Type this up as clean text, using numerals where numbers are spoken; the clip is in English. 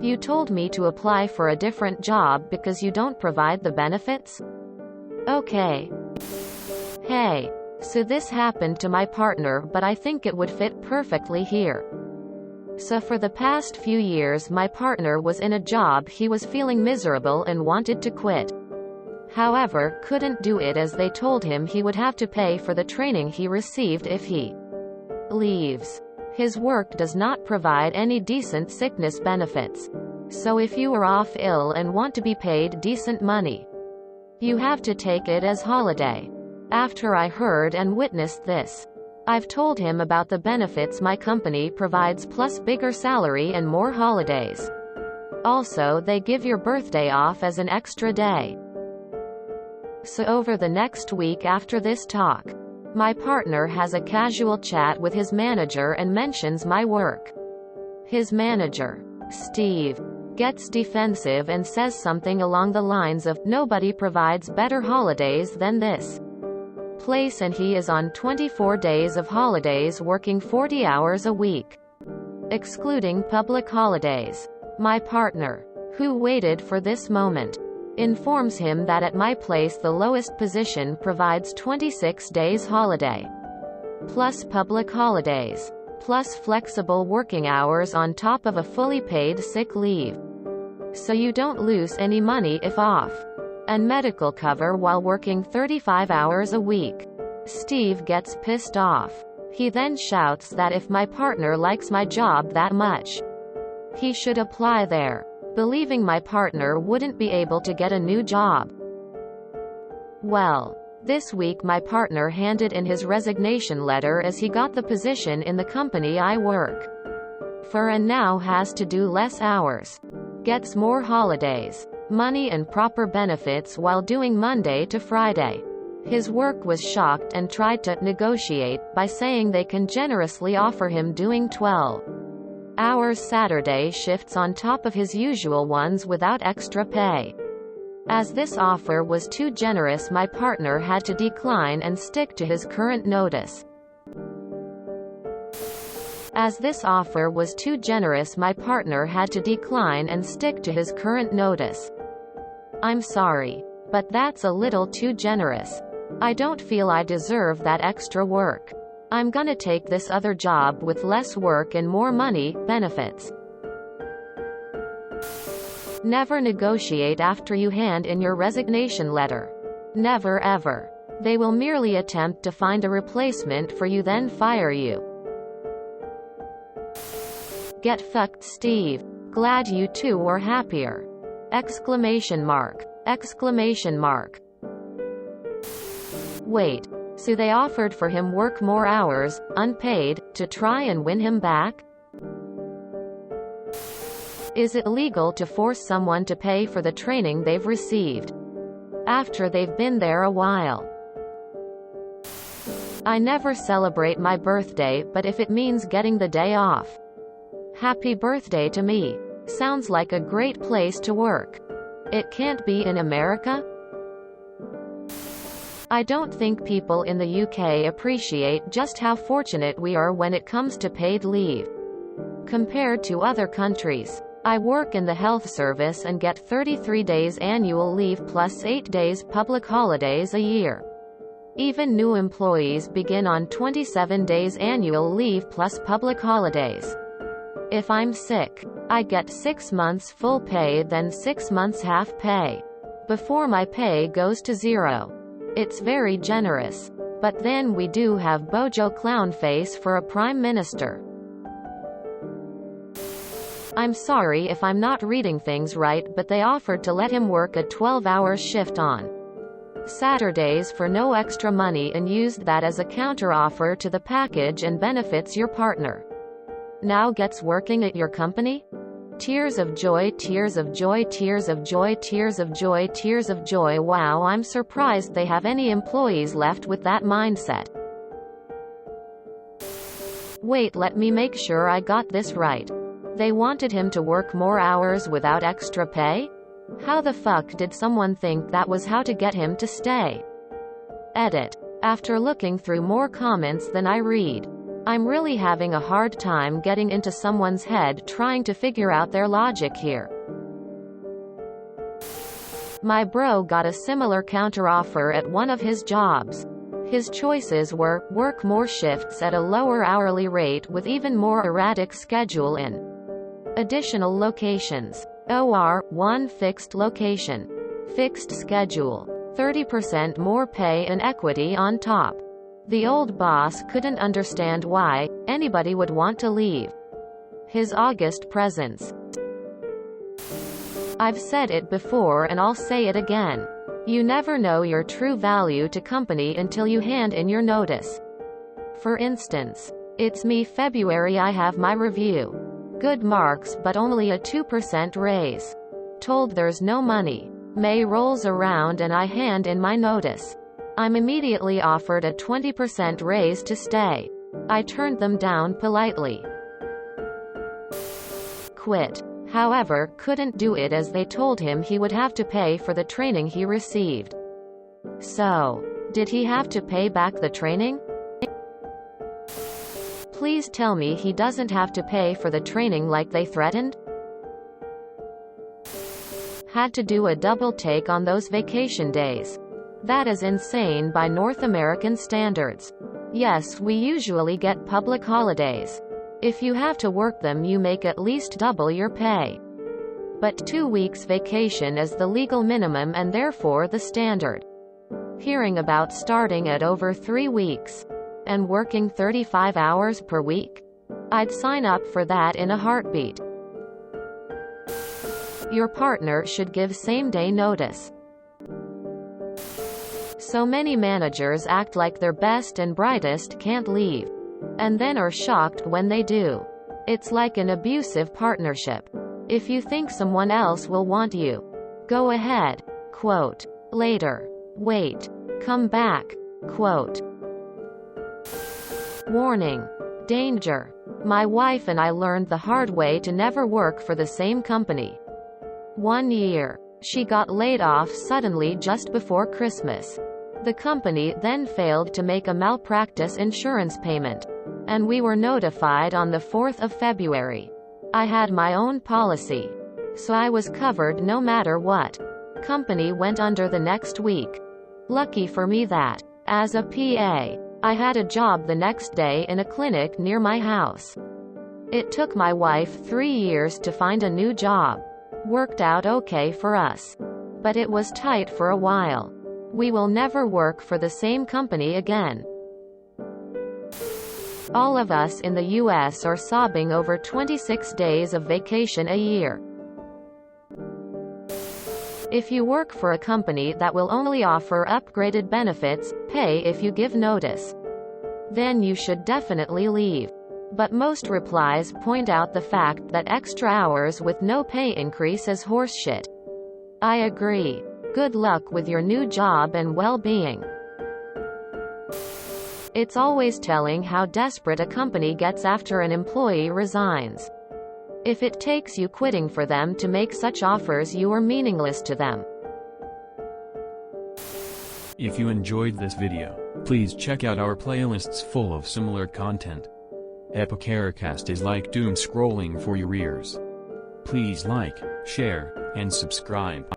You told me to apply for a different job because you don't provide the benefits? Okay. Hey. So this happened to my partner, but I think it would fit perfectly here. So for the past few years my partner was in a job he was feeling miserable and wanted to quit. However, couldn't do it as they told him he would have to pay for the training he received if he leaves. His work does not provide any decent sickness benefits. So if you are off ill and want to be paid decent money, you have to take it as holiday. After I heard and witnessed this, I've told him about the benefits my company provides plus bigger salary and more holidays. Also, they give your birthday off as an extra day. So over the next week after this talk, my partner has a casual chat with his manager and mentions my work. His manager, Steve, gets defensive and says something along the lines of, "Nobody provides better holidays than this place," and he is on 24 days of holidays working 40 hours a week, excluding public holidays. My partner, who waited for this moment, informs him that at my place the lowest position provides 26 days holiday, plus public holidays, plus flexible working hours on top of a fully paid sick leave. So you don't lose any money if off, and medical cover while working 35 hours a week. Steve gets pissed off. He then shouts that if my partner likes my job that much, he should apply there, believing my partner wouldn't be able to get a new job. Well, this week my partner handed in his resignation letter as he got the position in the company I work for and now has to do less hours, gets more holidays, money and proper benefits while doing Monday to Friday. His work was shocked and tried to negotiate by saying they can generously offer him doing 12 hours Saturday shifts on top of his usual ones without extra pay. As this offer was too generous, my partner had to decline and stick to his current notice. As this offer was too generous, my partner had to decline and stick to his current notice. I'm sorry, but that's a little too generous. I don't feel I deserve that extra work. I'm gonna take this other job with less work and more money, benefits. Never negotiate after you hand in your resignation letter. Never ever. They will merely attempt to find a replacement for you then fire you. Get fucked, Steve. Glad you two were happier. Exclamation mark. Exclamation mark. Wait. So they offered for him work more hours, unpaid, to try and win him back? Is it legal to force someone to pay for the training they've received after they've been there a while? I never celebrate my birthday, but if it means getting the day off, happy birthday to me. Sounds like a great place to work. It can't be in America? I don't think people in the UK appreciate just how fortunate we are when it comes to paid leave compared to other countries. I work in the health service and get 33 days annual leave plus 8 days public holidays a year. Even new employees begin on 27 days annual leave plus public holidays. If I'm sick, I get 6 months full pay, then 6 months half pay, before my pay goes to zero. It's very generous. But then we do have Bojo Clownface for a prime minister. I'm sorry if I'm not reading things right, but they offered to let him work a 12-hour shift on Saturdays for no extra money and used that as a counteroffer to the package and benefits your partner now gets working at your company? Tears of joy, tears of joy, tears of joy, tears of joy, tears of joy. Wow, I'm surprised they have any employees left with that mindset. Wait, let me make sure I got this right. They wanted him to work more hours without extra pay? How the fuck did someone think that was how to get him to stay? Edit. After looking through more comments than I read, I'm really having a hard time getting into someone's head trying to figure out their logic here. My bro got a similar counteroffer at one of his jobs. His choices were, work more shifts at a lower hourly rate with even more erratic schedule in additional locations, or, one fixed location, fixed schedule, 30% more pay and equity on top. The old boss couldn't understand why anybody would want to leave. His August presence. I've said it before and I'll say it again. You never know your true value to company until you hand in your notice. For instance, it's me February, I have my review. Good marks but only a 2% raise. Told there's no money. May rolls around and I hand in my notice. I'm immediately offered a 20% raise to stay. I turned them down politely. Quit. However, couldn't do it as they told him he would have to pay for the training he received. So, did he have to pay back the training? Please tell me he doesn't have to pay for the training like they threatened? Had to do a double take on those vacation days. That is insane by North American standards. Yes, we usually get public holidays. If you have to work them, you make at least double your pay. But 2 weeks vacation is the legal minimum and therefore the standard. Hearing about starting at over 3 weeks and working 35 hours per week? I'd sign up for that in a heartbeat. Your partner should give same-day notice. So many managers act like their best and brightest can't leave, and then are shocked when they do. It's like an abusive partnership. If you think someone else will want you, go ahead. Quote. Later. Wait. Come back. Quote. Warning. Danger. My wife and I learned the hard way to never work for the same company. 1 year. She got laid off suddenly just before Christmas. The company then failed to make a malpractice insurance payment, and we were notified on the 4th of February. I had my own policy, so I was covered no matter what. Company went under the next week. Lucky for me that, as a PA, I had a job the next day in a clinic near my house. It took my wife 3 years to find a new job. Worked out okay for us, but it was tight for a while. We will never work for the same company again. All of us in the US are sobbing over 26 days of vacation a year. If you work for a company that will only offer upgraded benefits, pay if you give notice, then you should definitely leave. But most replies point out the fact that extra hours with no pay increase is horseshit. I agree. Good luck with your new job and well-being. It's always telling how desperate a company gets after an employee resigns. If it takes you quitting for them to make such offers, you are meaningless to them. If you enjoyed this video, please check out our playlists full of similar content. Epicaricast is like doom scrolling for your ears. Please like, share, and subscribe.